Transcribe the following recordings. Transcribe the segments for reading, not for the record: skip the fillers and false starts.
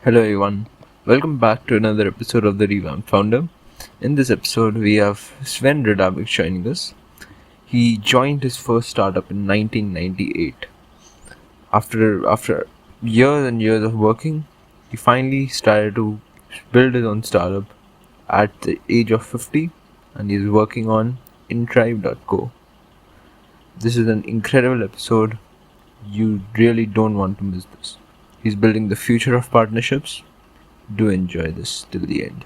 Hello everyone, welcome back to another episode of the Revamped Founder. In this episode, we have Sven Radavics joining us. He joined his first startup in 1998. After years and years of working, he finally started to build his own startup at the age of 50, and he's working on intribe.co. This is an incredible episode. You really don't want to miss this. He's building the future of partnerships. Do enjoy this till the end.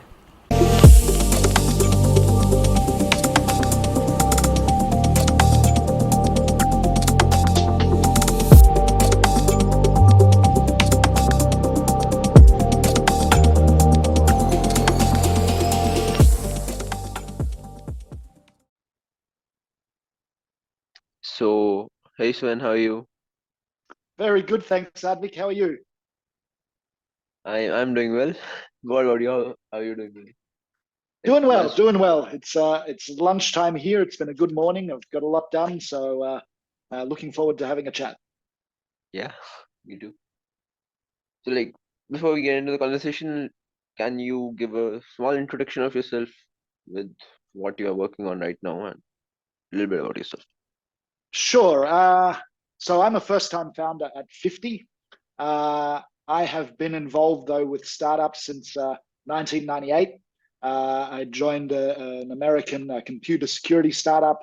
So, hey Sven, how are you? Very good, thanks, Advik. How are you? I'm doing well. What about you? How are you doing today? Like Doing well, last, doing well. It's lunchtime here. It's been a good morning. I've got a lot done, so looking forward to having a chat. yeah, me too. So before we get into the conversation, can you give a small introduction of yourself with what you are working on right now and a little bit about yourself? Sure. So I'm a first-time founder at 50. I have been involved though with startups since 1998. I joined an American computer security startup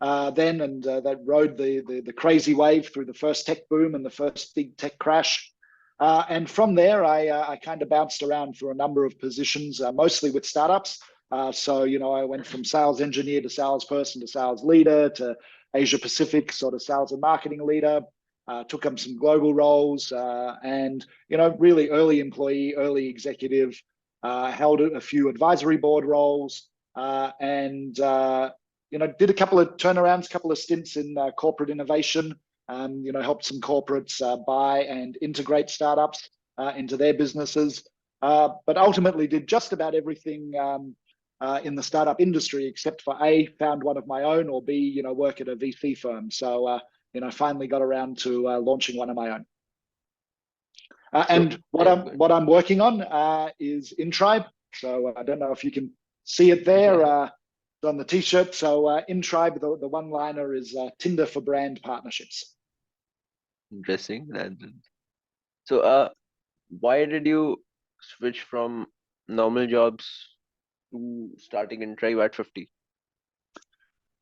then, and that rode the crazy wave through the first tech boom and the first big tech crash. And from there, I kind of bounced around through a number of positions, mostly with startups. I went from sales engineer to salesperson to sales leader to Asia Pacific sort of sales and marketing leader. Took up some global roles and, really early employee, early executive, held a few advisory board roles and did a couple of turnarounds, a couple of stints in corporate innovation, helped some corporates buy and integrate startups into their businesses, but ultimately did just about everything in the startup industry except for A, found one of my own, or B, work at a VC firm. Finally got around to launching one of my own. So, And what yeah, I'm good. what I'm working on is Intribe. So I don't know if you can see it there. Yeah, It's on the t-shirt. So Intribe, the one-liner is Tinder for brand partnerships. interesting. So, why did you switch from normal jobs to starting in Tribe at 50?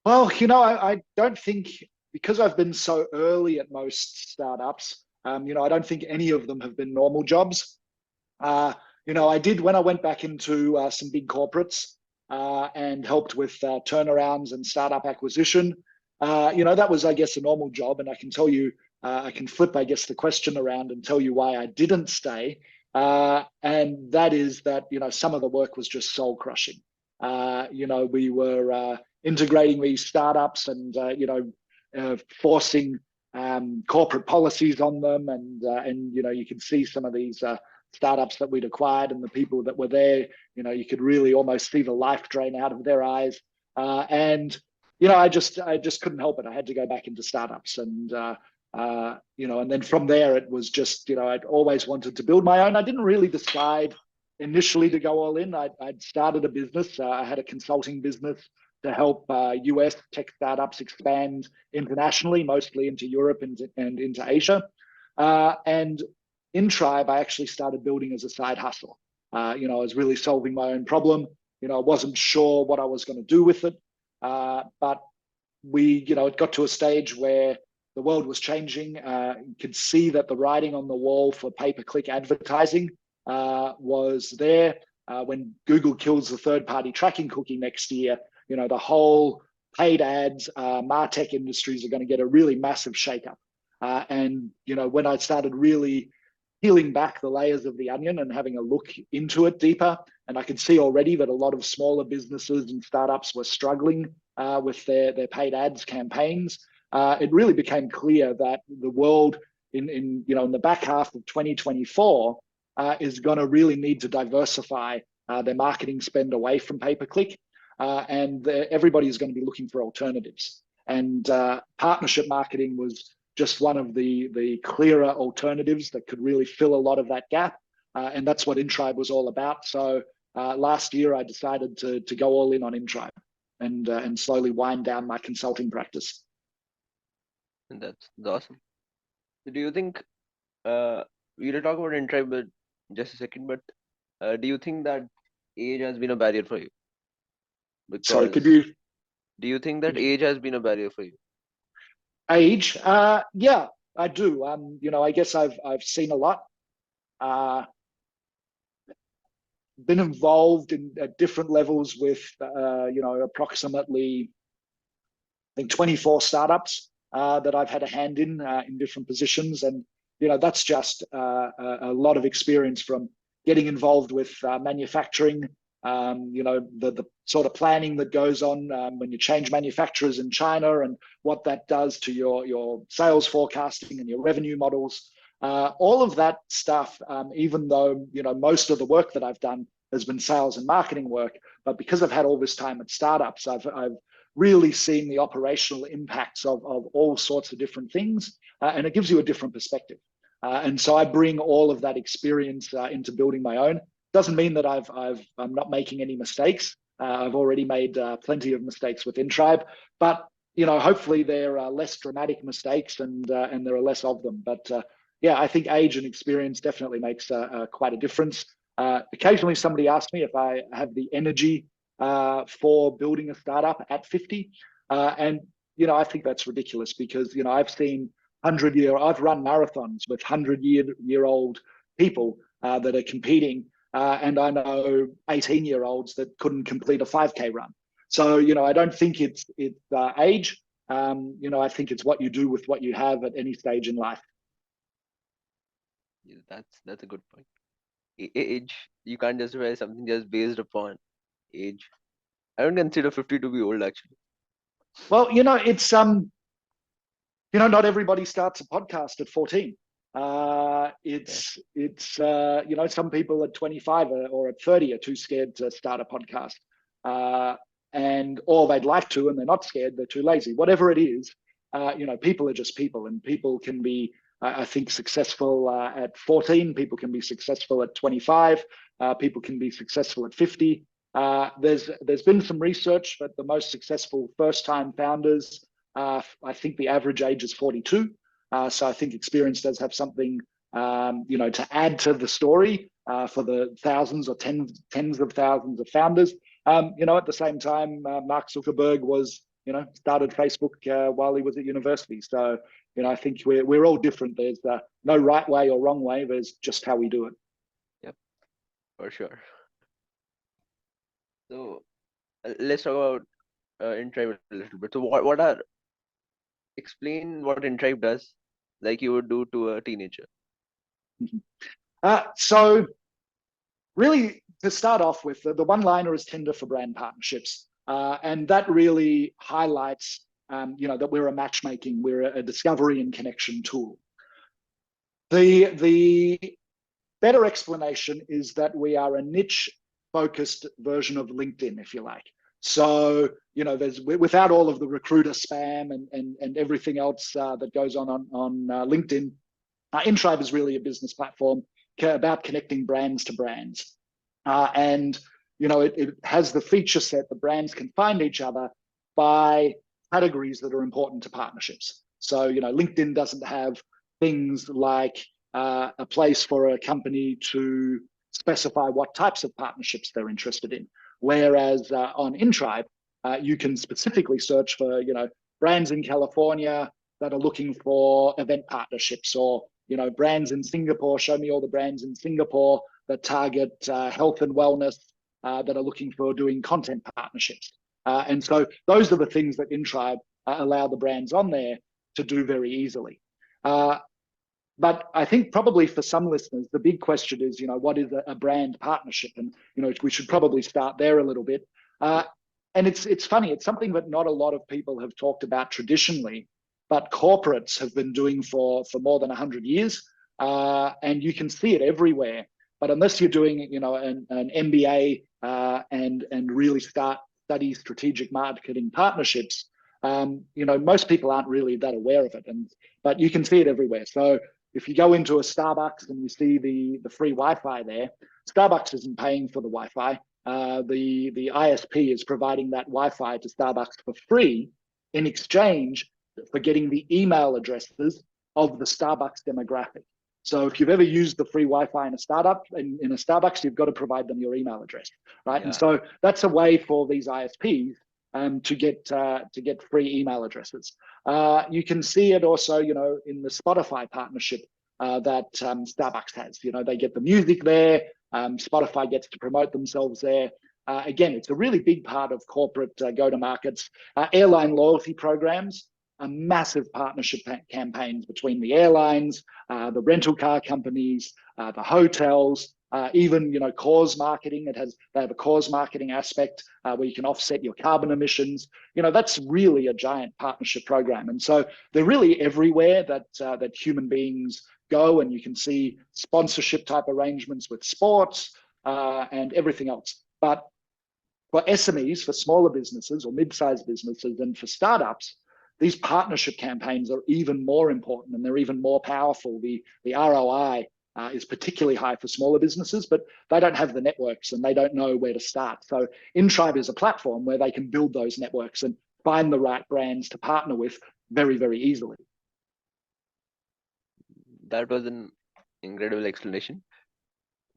Well, I don't think, because I've been so early at most startups, I don't think any of them have been normal jobs. I did when I went back into some big corporates and helped with turnarounds and startup acquisition. That was, I guess, a normal job. And I can tell you, I can flip, I guess, the question around and tell you why I didn't stay. And that is that, some of the work was just soul crushing. We were integrating these startups and, forcing corporate policies on them. And you can see some of these startups that we'd acquired and the people that were there, you could really almost see the life drain out of their eyes. I just couldn't help it. I had to go back into startups, and then from there it was just, I'd always wanted to build my own. I didn't really decide initially to go all in. I'd started a business. I had a consulting business to help US tech startups expand internationally, mostly into Europe and into Asia. And in Tribe, I actually started building as a side hustle. I was really solving my own problem. I wasn't sure what I was going to do with it, but it got to a stage where the world was changing. You could see that the writing on the wall for pay-per-click advertising was there. When Google kills the third-party tracking cookie next year, the whole paid ads, MarTech industries are going to get a really massive shakeup. When I started really peeling back the layers of the onion and having a look into it deeper. And I could see already that a lot of smaller businesses and startups were struggling with their paid ads campaigns. It really became clear that the world in the back half of 2024 is going to really need to diversify their marketing spend away from pay-per-click. And everybody is going to be looking for alternatives. And partnership marketing was just one of the clearer alternatives that could really fill a lot of that gap. and that's what Intribe was all about. So last year, I decided to go all in on Intribe and slowly wind down my consulting practice. And that's awesome. So do you think we'll talk about intribe in just a second, but do you think that age has been a barrier for you? Sorry, Because do you think that age has been a barrier for you? age? Yeah, I do. I guess I've seen a lot. Been involved at different levels with approximately, I think, 24 startups that I've had a hand in different positions, and that's just a lot of experience from getting involved with manufacturing. The sort of planning that goes on when you change manufacturers in China, and what that does to your sales forecasting and your revenue models. All of that stuff, even though most of the work that I've done has been sales and marketing work, but because I've had all this time at startups, I've really seen the operational impacts of all sorts of different things, and it gives you a different perspective. And so I bring all of that experience into building my own. Doesn't mean that I'm not making any mistakes. I've already made plenty of mistakes with Intribe, but hopefully there are less dramatic mistakes, and there are less of them. But yeah, I think age and experience definitely makes quite a difference. Occasionally, somebody asks me if I have the energy for building a startup at 50, and I think that's ridiculous, because I've seen I've run marathons with 100-year-old people that are competing, and I know 18-year-olds that couldn't complete a 5K run. So I don't think it's age. I think it's what you do with what you have at any stage in life. Yeah, that's a good point. Age, you can't justify something just based upon age. I don't consider 50 to be old, actually. Well, it's not everybody starts a podcast at 14. Yeah. Some people at 25 or at 30 are too scared to start a podcast, or they'd like to and they're not scared, they're too lazy. Whatever it is, people are just people, and people can be, I think, successful at 14. People can be successful at 25. People can be successful at 50. There's been some research that the most successful first-time founders, I think the average age is 42. So I think experience does have something, to add to the story for the thousands or tens of thousands of founders. At the same time, Mark Zuckerberg started Facebook while he was at university. So, I think we're all different. There's no right way or wrong way. There's just how we do it. Yep, for sure. So let's talk about Intribe a little bit. So explain what Intribe does, like you would do to a teenager. So really, to start off with, the one-liner is Tinder for brand partnerships. And that really highlights, that we're we're a discovery and connection tool. The better explanation is that we are a niche-focused version of LinkedIn, if you like. So, without all of the recruiter spam and everything else that goes on LinkedIn, Intribe is really a business platform about connecting brands to brands. And it has the feature set that brands can find each other by categories that are important to partnerships. So, LinkedIn doesn't have things like a place for a company to specify what types of partnerships they're interested in. Whereas on Intribe, you can specifically search for, brands in California that are looking for event partnerships, or, brands in Singapore. Show me all the brands in Singapore that target health and wellness, that are looking for doing content partnerships. And so those are the things that Intribe allow the brands on there to do very easily. But I think probably for some listeners, the big question is, what is a brand partnership? And, we should probably start there a little bit. And it's funny, it's something that not a lot of people have talked about traditionally, but corporates have been doing for more than 100 years. And you can see it everywhere. But unless you're doing, an MBA and really study strategic marketing partnerships, most people aren't really that aware of it. But you can see it everywhere. So, if you go into a Starbucks and you see the free Wi-Fi there, Starbucks isn't paying for the Wi-Fi. The ISP is providing that Wi-Fi to Starbucks for free in exchange for getting the email addresses of the Starbucks demographic. So if you've ever used the free Wi-Fi in a startup, in a Starbucks, you've got to provide them your email address, right? Yeah. And so that's a way for these ISPs to get free email addresses. You can see it also, in the Spotify partnership that Starbucks has. They get the music there. Spotify gets to promote themselves there. Again, it's a really big part of corporate go-to-markets. Airline loyalty programs are massive partnership campaigns between the airlines, the rental car companies, the hotels, even cause marketing. They have a cause marketing aspect where you can offset your carbon emissions. That's really a giant partnership program, and so they're really everywhere that human beings go, and you can see sponsorship type arrangements with sports and everything else. But for SMEs, for smaller businesses or mid-sized businesses, and for startups, these partnership campaigns are even more important and they're even more powerful. The ROI is particularly high for smaller businesses, but they don't have the networks and they don't know where to start. So intribe is a platform where they can build those networks and find the right brands to partner with very, very easily. That was an incredible explanation.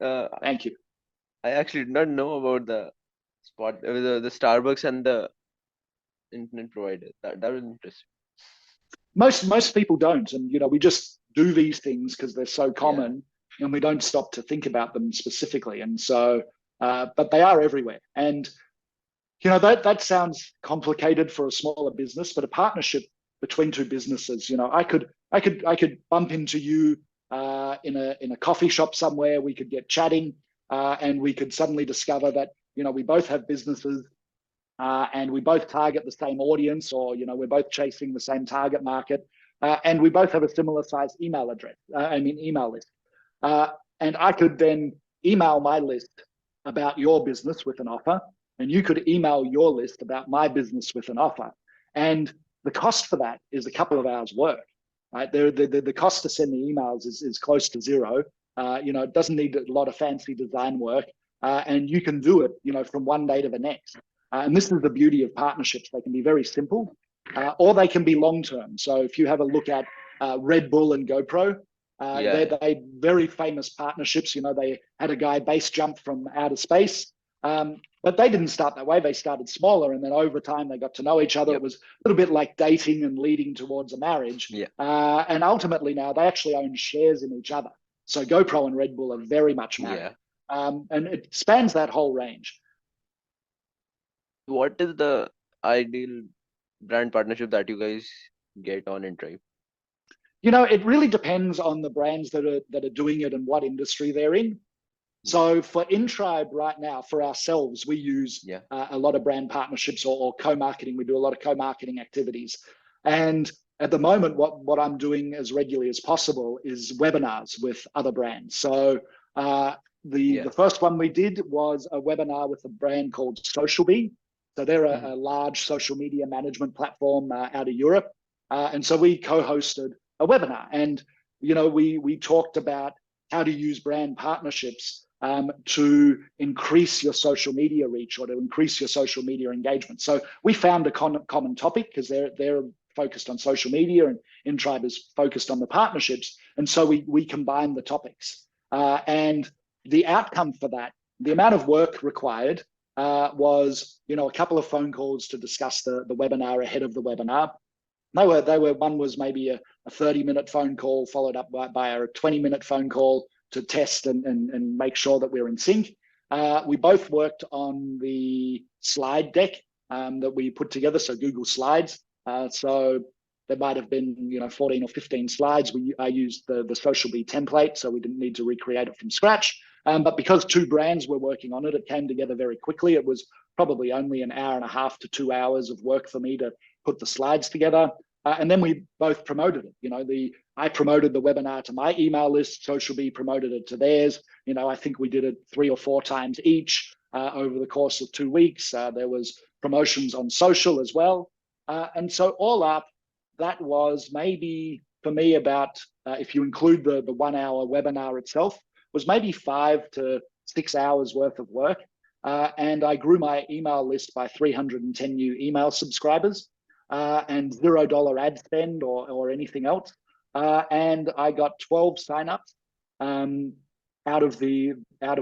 Thank you. I actually did not know about the Starbucks and the internet provider. That was interesting. Most people don't, and we just do these things because they're so common, and we don't stop to think about them specifically. And so, but they are everywhere. And that sounds complicated for a smaller business, but a partnership between two businesses. I could bump into you in a coffee shop somewhere. We could get chatting, and we could suddenly discover that we both have businesses. And we both target the same audience, or we're both chasing the same target market, and we both have a similar size email address. Email list, and I could then email my list about your business with an offer, and you could email your list about my business with an offer, and the cost for that is a couple of hours' work. Right, the cost to send the emails is close to zero. It doesn't need a lot of fancy design work, and you can do it, from one day to the next. And this is the beauty of partnerships. They can be very simple, or they can be long-term. So if you have a look at Red Bull and GoPro, they're very famous partnerships. They had a guy base jump from outer space, but they didn't start that way. They started smaller, and then over time they got to know each other. It was a little bit like dating and leading towards a marriage. And ultimately now they actually own shares in each other. So GoPro and Red Bull are very much married. And it spans that whole range. What is the ideal brand partnership that you guys get on intribe? It really depends on the brands that are doing it and what industry they're in. So for intribe right now, for ourselves, we use a lot of brand partnerships or co-marketing. We do a lot of co-marketing activities. And at the moment, what I'm doing as regularly as possible is webinars with other brands. So the first one we did was a webinar with a brand called SocialBee. So they're a large social media management platform out of Europe. And so we co-hosted a webinar, and we talked about how to use brand partnerships to increase your social media reach or to increase your social media engagement. So we found a common topic because they're focused on social media and intribe is focused on the partnerships. And so we combined the topics. And the outcome for that, the amount of work required was a couple of phone calls to discuss the webinar ahead of the webinar. One was maybe a 30-minute phone call followed up by a 20-minute phone call to test and make sure that we're in sync. We both worked on the slide deck that we put together, so Google Slides. So there might have been 14 or 15 slides. I used the SocialBee template, so we didn't need to recreate it from scratch. But because two brands were working on it, it came together very quickly. It was probably only an hour and a half to 2 hours of work for me to put the slides together. And then we both promoted it. I promoted the webinar to my email list. SocialBee promoted it to theirs. I think we did it 3 or 4 times each over the course of 2 weeks. There was promotions on social as well. And so all up, that was maybe for me about, if you include the 1 hour webinar itself, was maybe 5 to 6 hours worth of work. And I grew my email list by 310 new email subscribers, and $0 ad spend or anything else. And I got 12 signups out of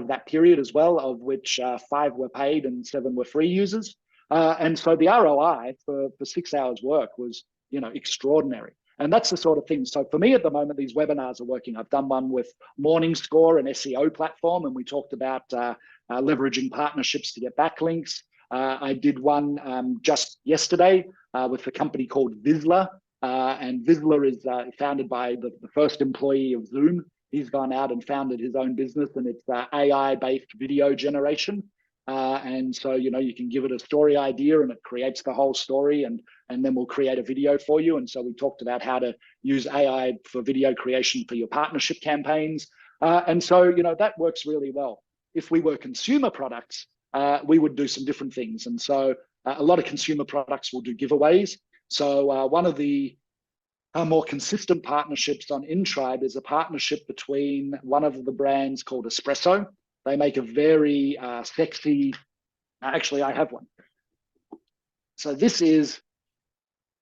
that period as well, of which 5 were paid and 7 were free users. And so the ROI for 6 hours work was, extraordinary. And that's the sort of thing. So for me at the moment, these webinars are working. I've done one with Morningscore, an SEO platform, and we talked about leveraging partnerships to get backlinks. I did one just yesterday with a company called Vizsla. And Vizsla is founded by the first employee of Zoom. He's gone out and founded his own business, and it's AI-based video generation. And so, you can give it a story idea and it creates the whole story, and then we'll create a video for you. And so we talked about how to use AI for video creation for your partnership campaigns. And so, that works really well. If we were consumer products, we would do some different things. And so a lot of consumer products will do giveaways. So one of the more consistent partnerships on Intribe is a partnership between one of the brands called Espresso. They make a very sexy, actually I have one. So this is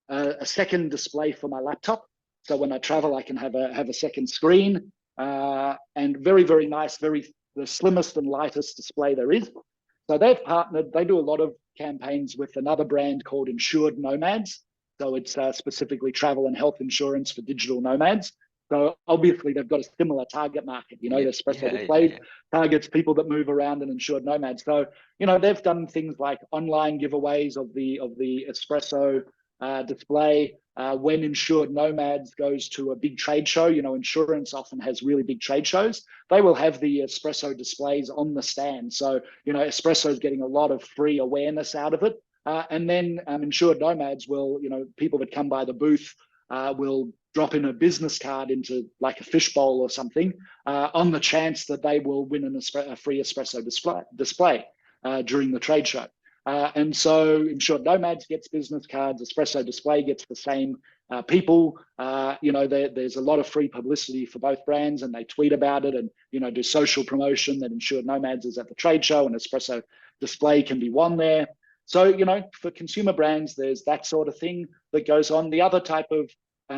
a second display for my laptop. So when I travel, I can have a second screen, and very, very nice, the slimmest and lightest display there is. So they've partnered, they do a lot of campaigns with another brand called Insured Nomads. So it's specifically travel and health insurance for digital nomads. So obviously they've got a similar target market, the Espresso displays targets people that move around and insured nomads. So, they've done things like online giveaways of the Espresso display. When Insured Nomads goes to a big trade show, insurance often has really big trade shows. They will have the Espresso displays on the stand. So, Espresso is getting a lot of free awareness out of it. And then Insured Nomads will, people that come by the booth will drop in a business card into like a fishbowl or something on the chance that they will win a free Espresso display during the trade show. And so Insured Nomads gets business cards, Espresso Display gets the same people. There's a lot of free publicity for both brands, and they tweet about it and, do social promotion that Insured Nomads is at the trade show and Espresso Display can be won there. So, for consumer brands, there's that sort of thing that goes on. The other type of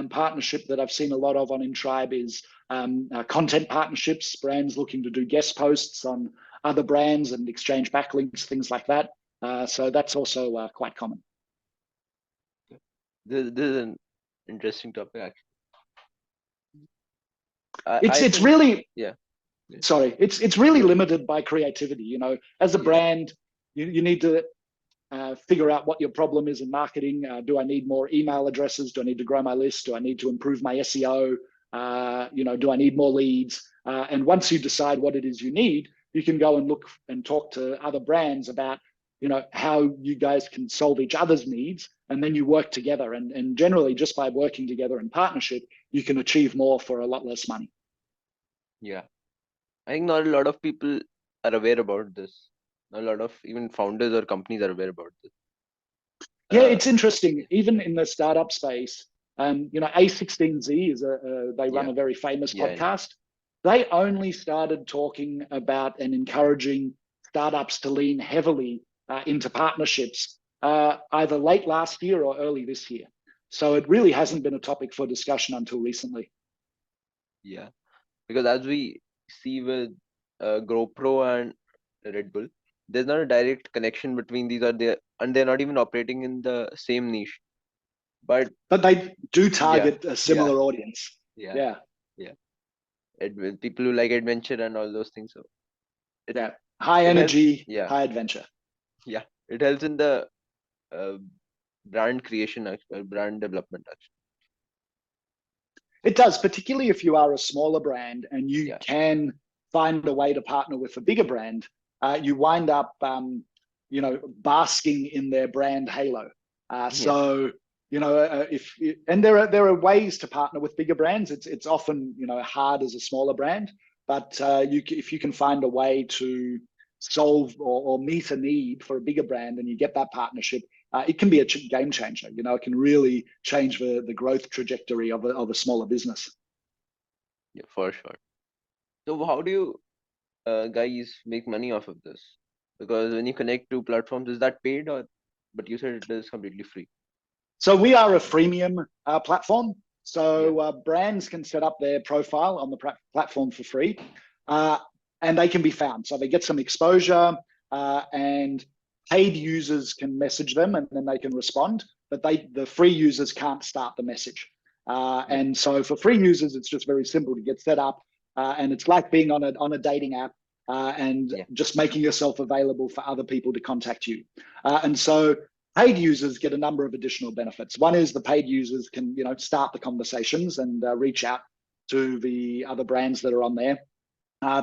partnership that I've seen a lot of on Intribe is content partnerships, brands looking to do guest posts on other brands and exchange backlinks, things like that. So that's also quite common. This is an interesting topic, actually. It's really sorry. It's really limited by creativity. As a brand, you need to figure out what your problem is in marketing. Do I need more email addresses? Do I need to grow my list? Do I need to improve my SEO? Do I need more leads? And once you decide what it is you need, you can go and look and talk to other brands about how you guys can solve each other's needs, and then you work together. And generally, just by working together in partnership, you can achieve more for a lot less money. Yeah, I think not a lot of people are aware about this. Not a lot of even founders or companies are aware about this. Yeah, it's interesting. Even in the startup space, A16Z is they run a very famous podcast. They only started talking about and encouraging startups to lean heavily into partnerships either late last year or early this year. So it really hasn't been a topic for discussion until recently. Yeah, because as we see with GoPro and Red Bull, there's not a direct connection between these, and they're not even operating in the same niche. But they do target a similar audience. Yeah. People who like adventure and all those things. So high energy, high adventure. Yeah, it helps in the brand creation, brand development. Actually, it does, particularly if you are a smaller brand and you can find a way to partner with a bigger brand. You wind up, basking in their brand halo. So, and there are ways to partner with bigger brands. It's often, hard as a smaller brand, but if you can find a way to solve or meet a need for a bigger brand and you get that partnership, it can be a game changer. It can really change the growth trajectory of a smaller business. Yeah, for sure. So how do you guys make money off of this? Because when you connect to platforms, is that paid or? But you said it is completely free. So we are a freemium platform. So Yeah. brands can set up their profile on the platform for free, and they can be found. So they get some exposure, and paid users can message them, and then they can respond. But the free users can't start the message. Yep. And so for free users, it's just very simple to get set up, and it's like being on a dating app, and Yeah. just making yourself available for other people to contact you. And so paid users get a number of additional benefits. One is the paid users can, start the conversations and reach out to the other brands that are on there.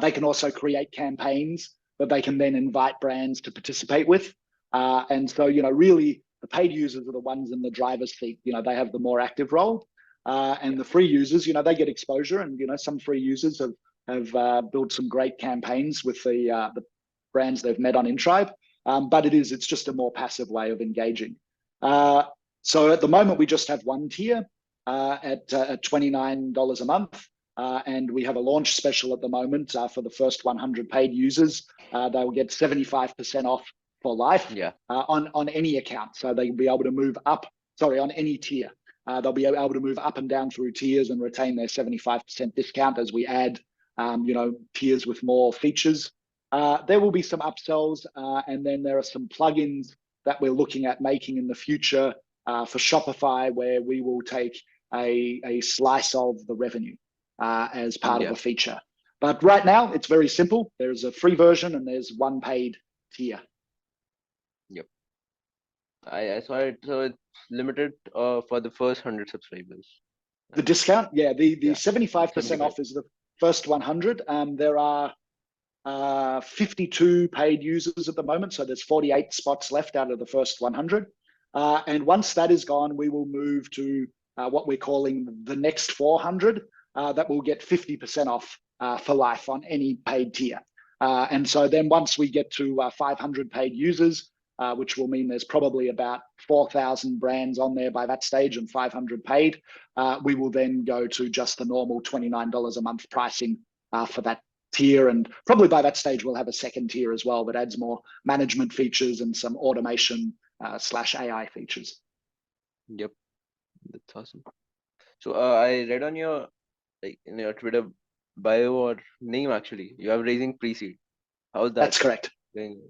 They can also create campaigns that they can then invite brands to participate with. And so, really, the paid users are the ones in the driver's seat. They have the more active role. And Yeah. the free users, they get exposure. And, some free users have built some great campaigns with the brands they've met on intribe. But it's just a more passive way of engaging. So at the moment, we just have one tier at $29 a month. And we have a launch special at the moment for the first 100 paid users. They'll get 75% off for life. Yeah. On any account. So they'll be able to move up, on any tier. They'll be able to move up and down through tiers and retain their 75% discount as we add, tiers with more features. There will be some upsells, and then there are some plugins that we're looking at making in the future for Shopify, where we will take a slice of the revenue as part of Yeah. a feature. But right now, it's very simple. There's a free version and there's one paid tier. Yep. I saw it. So it's limited for the first 100 subscribers. The discount, yeah, the Yeah. 75% 75. off is the first 100. There are 52 paid users at the moment, so there's 48 spots left out of the first 100. And once that is gone, we will move to what we're calling the next 400. That will get 50% off for life on any paid tier. And so then once we get to 500 paid users, which will mean there's probably about 4,000 brands on there by that stage and 500 paid, we will then go to just the normal $29 a month pricing for that tier. And probably by that stage, we'll have a second tier as well that adds more management features and some automation / AI features. Yep. That's awesome. So I read on your in your Twitter bio or name, actually, you are raising pre-seed. How's that That's correct. going?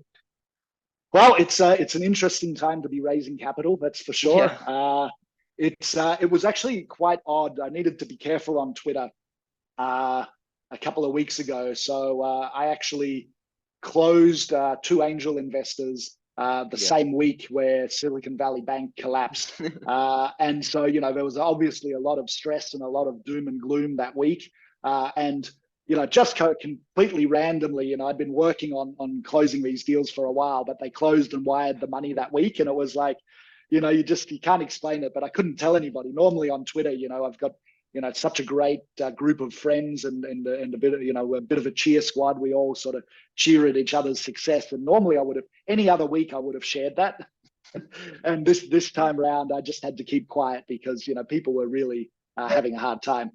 Well, it's an interesting time to be raising capital, that's for sure. Yeah. It was actually quite odd. I needed to be careful on Twitter a couple of weeks ago. So I actually closed 2 angel investors the same week where Silicon Valley Bank collapsed. And so, there was obviously a lot of stress and a lot of doom and gloom that week. And just completely randomly, I'd been working on closing these deals for a while, but they closed and wired the money that week. And it was like, you can't explain it, but I couldn't tell anybody. Normally on Twitter, I've got, such a great group of friends and a bit of, a bit of a cheer squad. We all sort of cheer at each other's success. And normally any other week I would have shared that. And this time around, I just had to keep quiet because, people were really having a hard time.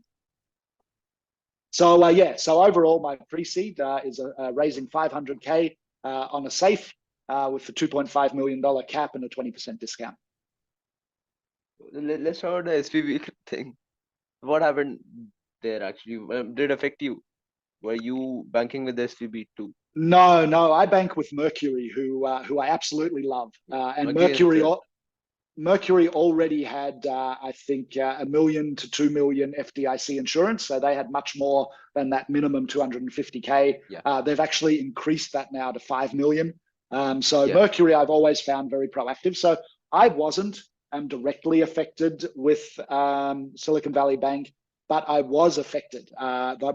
So so overall, my pre-seed is raising 500K on a safe with the $2.5 million cap and a 20% discount. Let's talk about the SPV thing. What happened there actually? Did it affect you? Were you banking with the SPV too? No, I bank with Mercury, who I absolutely love, and Mercury already had, I think, $1 million to $2 million FDIC insurance. So they had much more than that minimum 250K. Yeah. They've actually increased that now to 5 million. Mercury, I've always found very proactive. So I wasn't directly affected with Silicon Valley Bank, but I was affected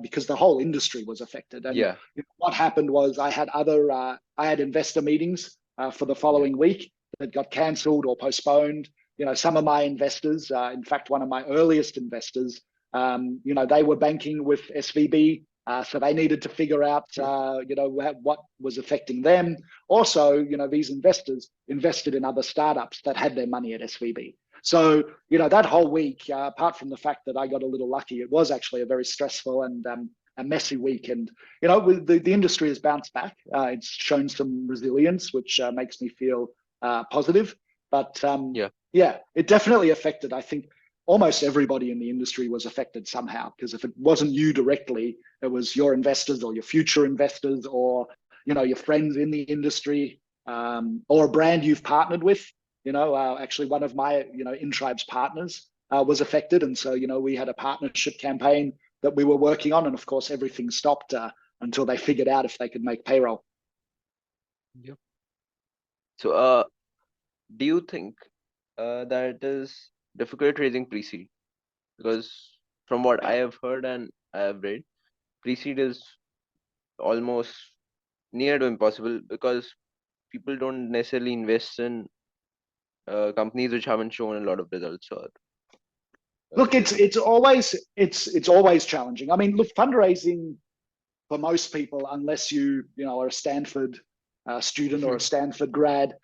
because the whole industry was affected. And what happened was I had investor meetings for the following week that got cancelled or postponed. Some of my investors, in fact, one of my earliest investors, they were banking with SVB So they needed to figure out, what was affecting them. Also, these investors invested in other startups that had their money at SVB. So, that whole week, apart from the fact that I got a little lucky, it was actually a very stressful and a messy week. And, the industry has bounced back. It's shown some resilience, which makes me feel positive. But yeah, it definitely affected, I think, almost everybody in the industry was affected somehow, because if it wasn't you directly, it was your investors or your future investors or, your friends in the industry, or a brand you've partnered with. Actually one of my, Intribe's partners was affected. And so, we had a partnership campaign that we were working on. And of course, everything stopped until they figured out if they could make payroll. Yep. So, do you think that it is difficult raising pre-seed? Because from what I have heard and I have read, pre-seed is almost near to impossible because people don't necessarily invest in companies which haven't shown a lot of results or Look, it's always challenging. I mean, look, fundraising for most people, unless you are a Stanford student or a Stanford grad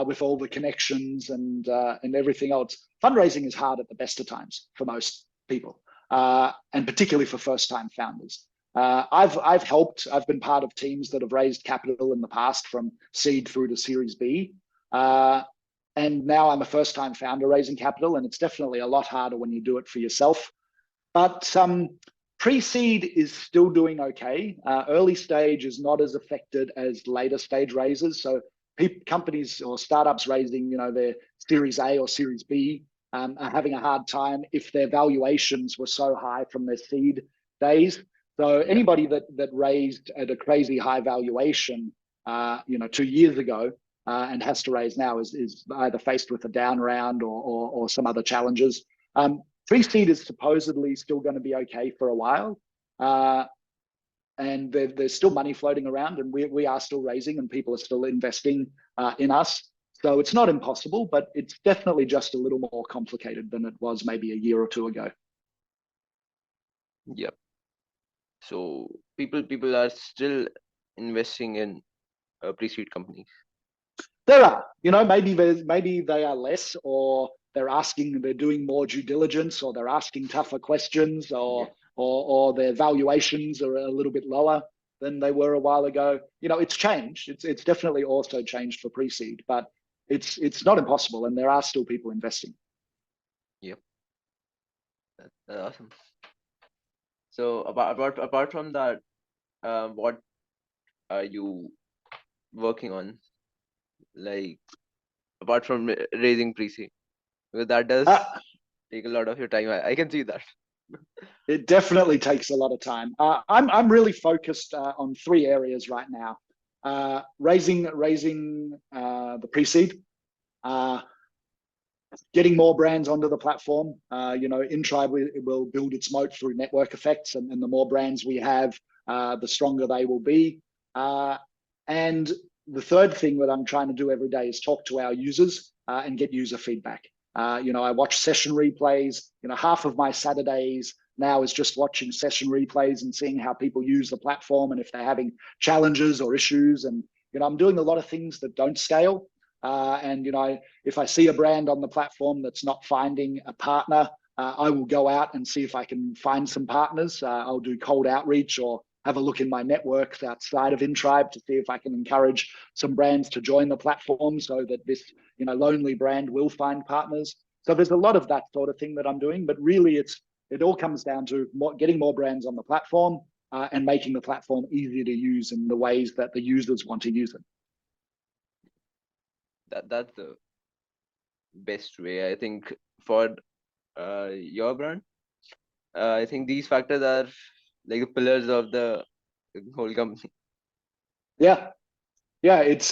with all the connections and everything else, fundraising is hard at the best of times for most people, and particularly for first-time founders. I've been part of teams that have raised capital in the past from seed through to Series B. And now I'm a first-time founder raising capital, and it's definitely a lot harder when you do it for yourself. But pre-seed is still doing okay. Early stage is not as affected as later stage raises. So companies or startups raising, their Series A or Series B are having a hard time if their valuations were so high from their seed days. So anybody that raised at a crazy high valuation, 2 years ago, and has to raise now is either faced with a down round or some other challenges. Pre-seed is supposedly still going to be okay for a while, and there's still money floating around, and we are still raising, and people are still investing in us. So it's not impossible, but it's definitely just a little more complicated than it was maybe a year or two ago. Yep. So people are still investing in pre-seed companies. There are, maybe they are less, or they're doing more due diligence, or they're asking tougher questions, or their valuations are a little bit lower than they were a while ago. It's changed. It's definitely also changed for pre-seed, but it's not impossible, and there are still people investing. Yep, that's awesome. So apart from that, what are you working on? Like apart from raising pre-seed, because that does take a lot of your time. I can see that. It definitely takes a lot of time. I'm really focused on 3 areas right now: raising the pre-seed, getting more brands onto the platform. Intribe will build its moat through network effects, and the more brands we have, the stronger they will be. And the third thing that I'm trying to do every day is talk to our users and get user feedback. I watch session replays. Half of my Saturdays now is just watching session replays and seeing how people use the platform and if they're having challenges or issues. And I'm doing a lot of things that don't scale. And if I see a brand on the platform that's not finding a partner, I will go out and see if I can find some partners. I'll do cold outreach or have a look in my networks outside of Intribe to see if I can encourage some brands to join the platform so that this lonely brand will find partners. So there's a lot of that sort of thing that I'm doing, but really it all comes down to getting more brands on the platform and making the platform easier to use in the ways that the users want to use it. That's the best way, I think, for your brand. I think these factors are like the pillars of the whole company. Yeah, it's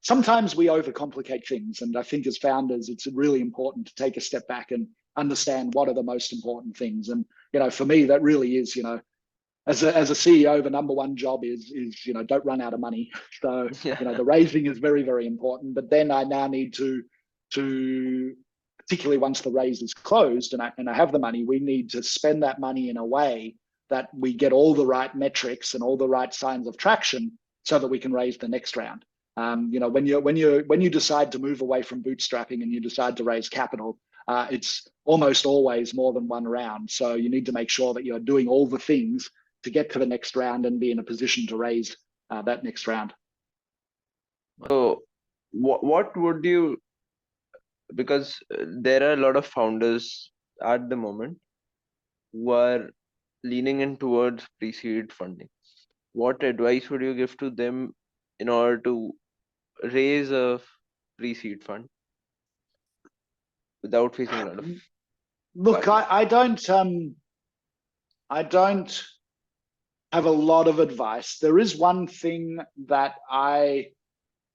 sometimes we overcomplicate things, and I think as founders, it's really important to take a step back and understand what are the most important things. And for me, that really is as a CEO, the number one job is don't run out of money. So the raising is very, very important. But then I now need to particularly once the raise is closed and I have the money, we need to spend that money in a way that we get all the right metrics and all the right signs of traction so that we can raise the next round. When you decide to move away from bootstrapping and you decide to raise capital, it's almost always more than one round. So you need to make sure that you're doing all the things to get to the next round and be in a position to raise that next round. So what would you, because there are a lot of founders at the moment who are leaning in towards pre-seed funding. What advice would you give to them in order to raise a pre-seed fund without facing a lot of Look, barriers? I don't have a lot of advice. There is one thing that I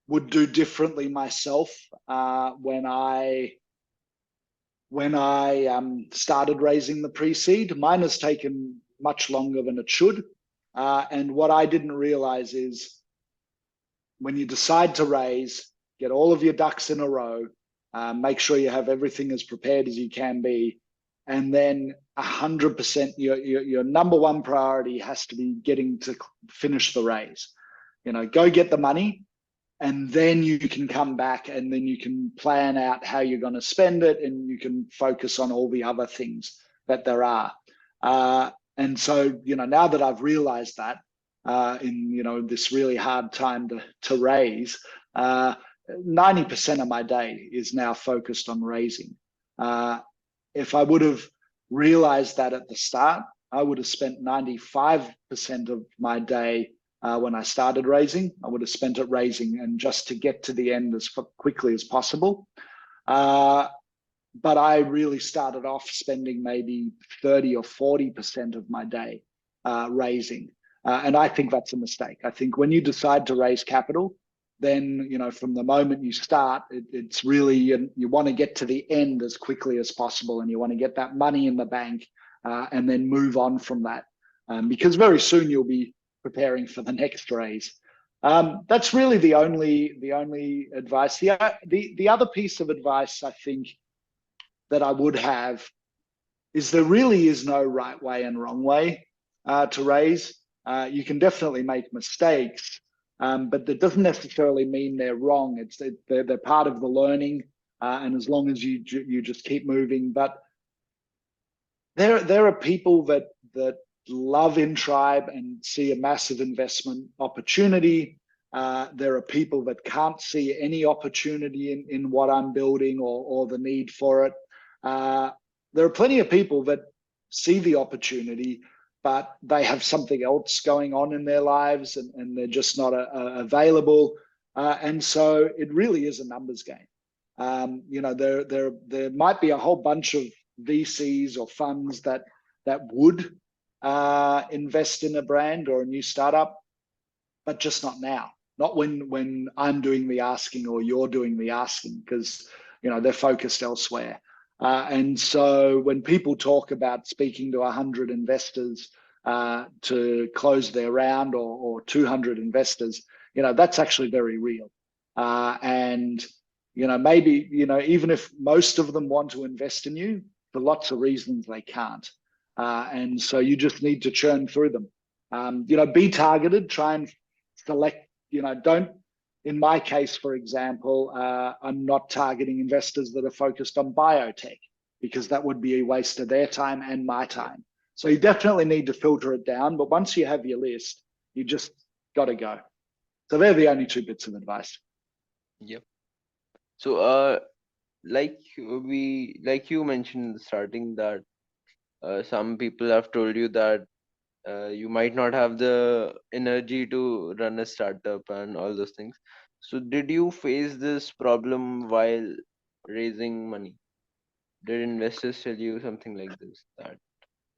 would do differently myself when I started raising the pre-seed. Mine has taken much longer than it should. And what I didn't realize is when you decide to raise, get all of your ducks in a row, make sure you have everything as prepared as you can be. And then 100%, your number one priority has to be getting to finish the raise. Go get the money, and then you can come back and then you can plan out how you're going to spend it, and you can focus on all the other things that there are. And so, now that I've realized that in, this really hard time to raise, 90% of my day is now focused on raising. If I would have realized that at the start, I would have spent 95% of my day when I started raising. I would have spent it raising and just to get to the end as quickly as possible. But I really started off spending maybe 30 or 40% of my day raising. And I think that's a mistake. I think when you decide to raise capital, then, from the moment you start, it's really, you want to get to the end as quickly as possible, and you want to get that money in the bank and then move on from that. Because very soon you'll be preparing for the next raise. That's really the only advice. The other piece of advice I think that I would have is there really is no right way and wrong way to raise. You can definitely make mistakes, but that doesn't necessarily mean they're wrong. They're part of the learning, and as long as you just keep moving. But there are people that love intribe and see a massive investment opportunity. There are people that can't see any opportunity in what I'm building or the need for it. There are plenty of people that see the opportunity, but they have something else going on in their lives, and they're just not available. And so it really is a numbers game. There might be a whole bunch of VCs or funds that would invest in a brand or a new startup, but just not now. Not when I'm doing the asking or you're doing the asking, because they're focused elsewhere. And so when people talk about speaking to 100 investors to close their round, or 200 investors, that's actually very real. And maybe even if most of them want to invest in you, for lots of reasons they can't. And so you just need to churn through them. Be targeted, try and select, don't, in my case, for example, I'm not targeting investors that are focused on biotech, because that would be a waste of their time and my time. So you definitely need to filter it down, but once you have your list, you just got to go. So they're the only two bits of advice. Yep. So like you mentioned in the starting that some people have told you that you might not have the energy to run a startup and all those things. So did you face this problem while raising money? Did investors tell you something like this? That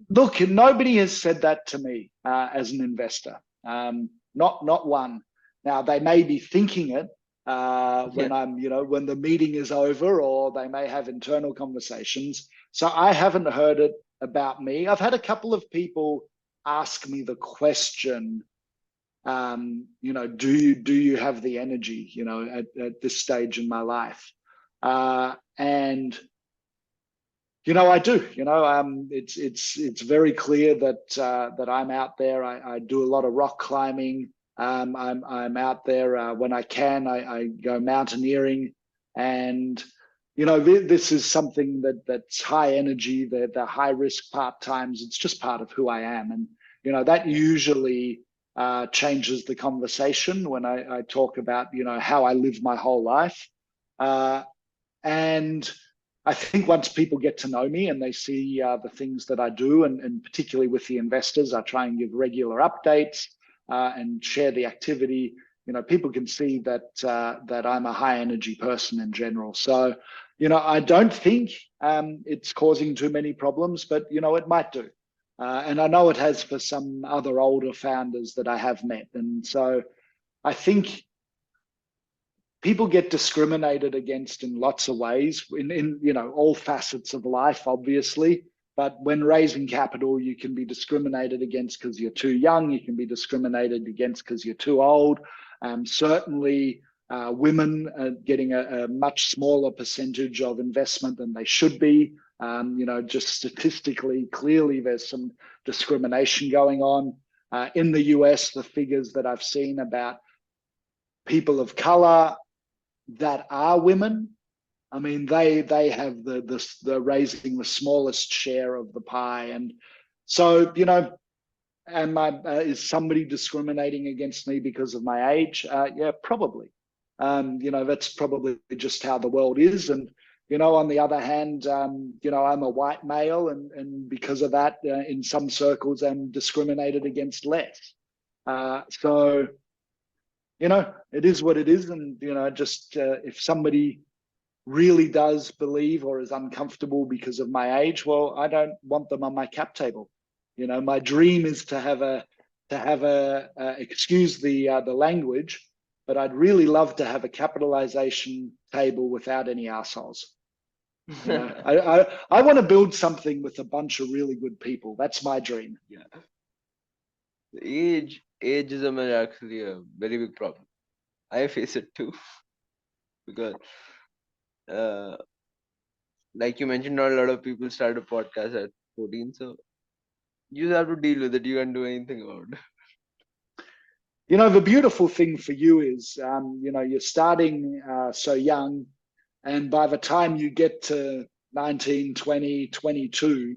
Look, nobody has said that to me as an investor. Not one. Now they may be thinking it when yeah, I'm, when the meeting is over, or they may have internal conversations. So I haven't heard it about me. I've had a couple of people ask me the question, do you have the energy, at this stage in my life? And I do. It's very clear that I'm out there. I do a lot of rock climbing. I'm out there when I can. I go mountaineering, and this is something that's high energy. The high risk part times. It's just part of who I am, and that usually changes the conversation when I talk about how I live my whole life. And I think once people get to know me and they see the things that I do, and particularly with the investors, I try and give regular updates and share the activity. People can see that I'm a high energy person in general. So, I don't think it's causing too many problems, but it might do. And I know it has for some other older founders that I have met. And so I think people get discriminated against in lots of ways in all facets of life, obviously. But when raising capital, you can be discriminated against because you're too young. You can be discriminated against because you're too old. Certainly, women are getting a much smaller percentage of investment than they should be. Just statistically, clearly, there's some discrimination going on. In the US, the figures that I've seen about people of color that are women, I mean, they have the raising the smallest share of the pie. And so, is somebody discriminating against me because of my age? Yeah, probably. That's probably just how the world is. And on the other hand, I'm a white male, and because of that, in some circles, I'm discriminated against less. So it is what it is. And, just if somebody really does believe or is uncomfortable because of my age, well, I don't want them on my cap table. My dream is to have excuse the language, but I'd really love to have a capitalization table without any assholes. I want to build something with a bunch of really good people. That's my dream. Yeah. Ageism is actually a very big problem. I face it too because, uh, like you mentioned, not a lot of people start a podcast at 14, so you just have to deal with it. You can't do anything about it. The beautiful thing for you is, you're starting so young, and by the time you get to 19, 20, 22,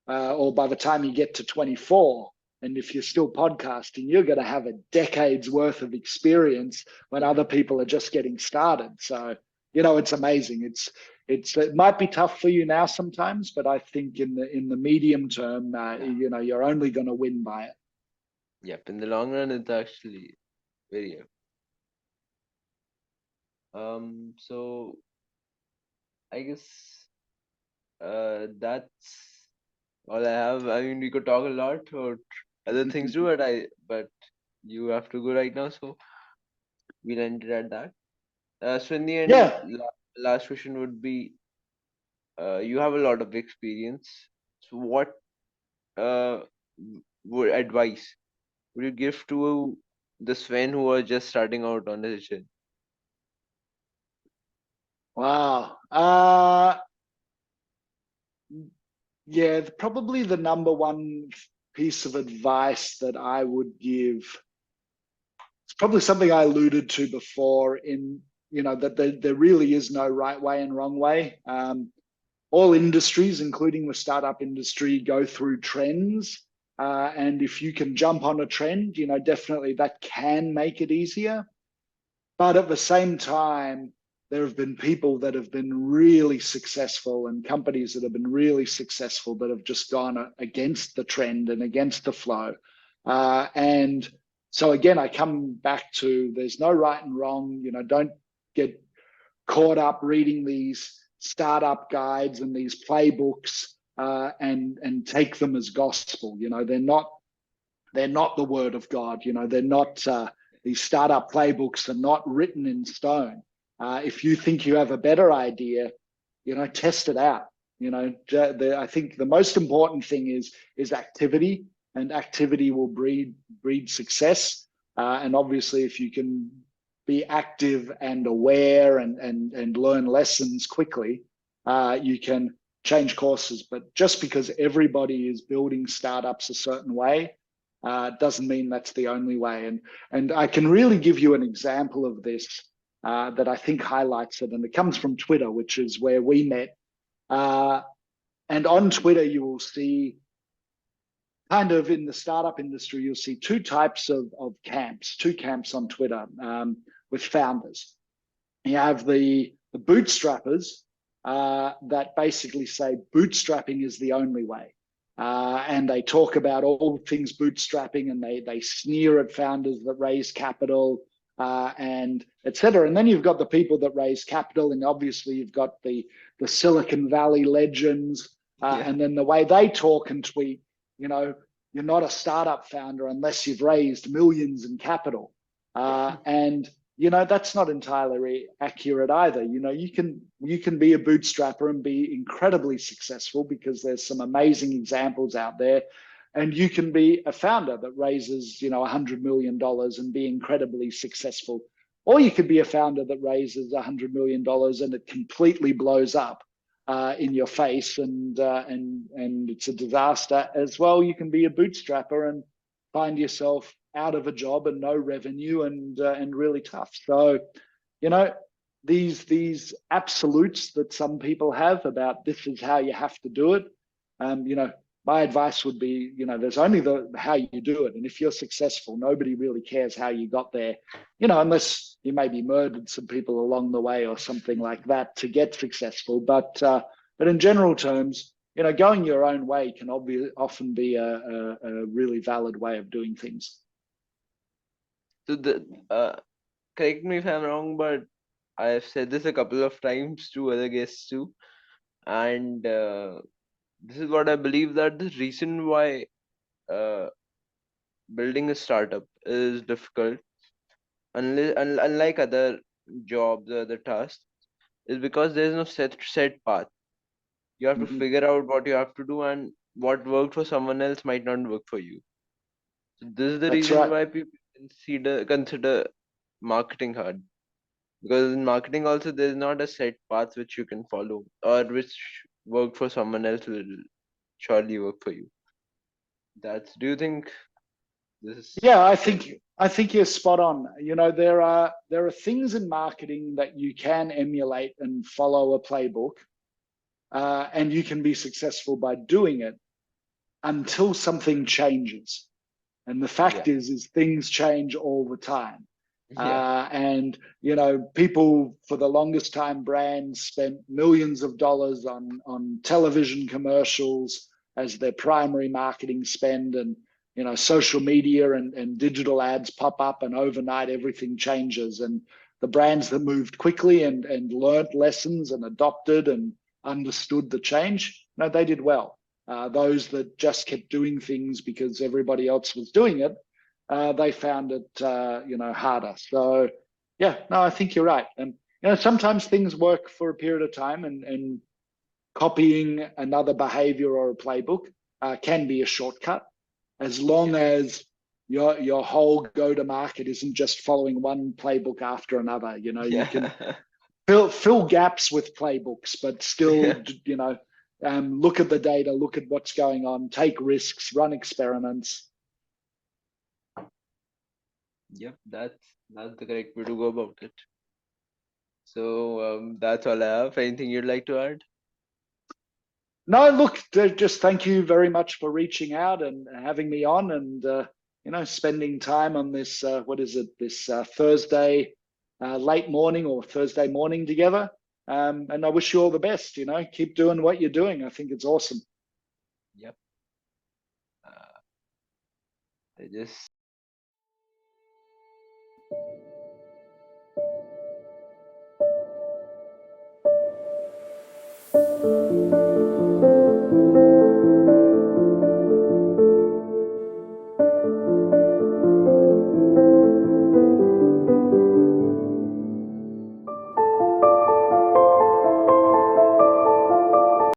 or by the time you get to 24, and if you're still podcasting, you're going to have a decade's worth of experience when other people are just getting started. So, it's amazing. It might be tough for you now sometimes, but I think in the medium term, you're only going to win by it. Yep, in the long run, it's actually very good. So I guess that's all I have. I mean, we could talk a lot about other things too, but you have to go right now, so we'll end it at that. So in the end, Yeah. last question would be, you have a lot of experience. So what uh would advice would you give to the Sven who are just starting out on his journey? Wow. Yeah, probably the number one piece of advice that I would give, it's probably something I alluded to before that there really is no right way and wrong way. All industries, including the startup industry, go through trends. And if you can jump on a trend, definitely that can make it easier. But at the same time, there have been people that have been really successful and companies that have been really successful that have just gone against the trend and against the flow. And so again, I come back to there's no right and wrong. Don't get caught up reading these startup guides and these playbooks and take them as gospel. They're not the word of God. They're not. These startup playbooks are not written in stone. If you think you have a better idea, test it out. I think the most important thing is activity, and activity will breed success. And obviously, if you can be active and aware and learn lessons quickly, you can change courses. But just because everybody is building startups a certain way doesn't mean that's the only way. And I can really give you an example of this that I think highlights it. And it comes from Twitter, which is where we met. And on Twitter, you will see kind of in the startup industry, you'll see two types of camps, two camps on Twitter with founders. You have the bootstrappers that basically say bootstrapping is the only way. And they talk about all things bootstrapping, and they sneer at founders that raise capital and etc. And then you've got the people that raise capital, and obviously you've got the Silicon Valley legends, and then the way they talk and tweet, you're not a startup founder unless you've raised millions in capital. And that's not entirely accurate either. You can be a bootstrapper and be incredibly successful because there's some amazing examples out there. And you can be a founder that raises, $100 million and be incredibly successful. Or you could be a founder that raises $100 million and it completely blows up in your face and it's a disaster as well. You can be a bootstrapper and find yourself out of a job and no revenue and really tough. So, these absolutes that some people have about this is how you have to do it. My advice would be, there's only how you do it. And if you're successful, nobody really cares how you got there, unless you maybe murdered some people along the way or something like that to get successful. But in general terms, going your own way can often be a really valid way of doing things. So correct me if I'm wrong, but I've said this a couple of times to other guests too, and this is what I believe, that the reason why building a startup is difficult, unlike other jobs or other tasks, is because there's no set path. You have to figure out what you have to do, and what worked for someone else might not work for you. So this is the reason why people consider marketing hard, because in marketing also there's not a set path which you can follow, or which worked for someone else will surely work for you. Do you think this is? Yeah, I think you're spot on. There are things in marketing that you can emulate and follow a playbook, and you can be successful by doing it until something changes. And the fact is things change all the time. And people for the longest time, brands spent millions of dollars on television commercials as their primary marketing spend, and social media and digital ads pop up, and overnight everything changes. And the brands that moved quickly and learned lessons and adopted and understood the change, they did well. Those that just kept doing things because everybody else was doing it, they found it, harder. So, I think you're right. And sometimes things work for a period of time, and copying another behavior or a playbook can be a shortcut, as long as your whole go-to-market isn't just following one playbook after another. You can fill gaps with playbooks, but still, look at the data, look at what's going on, take risks, run experiments. Yep, that's the correct way to go about it. So that's all I have. Anything you'd like to add? No, look, just thank you very much for reaching out and having me on, and spending time on this. What is it? This Thursday late morning or Thursday morning together. And I wish you all the best. Keep doing what you're doing. I think it's awesome. Yep. I just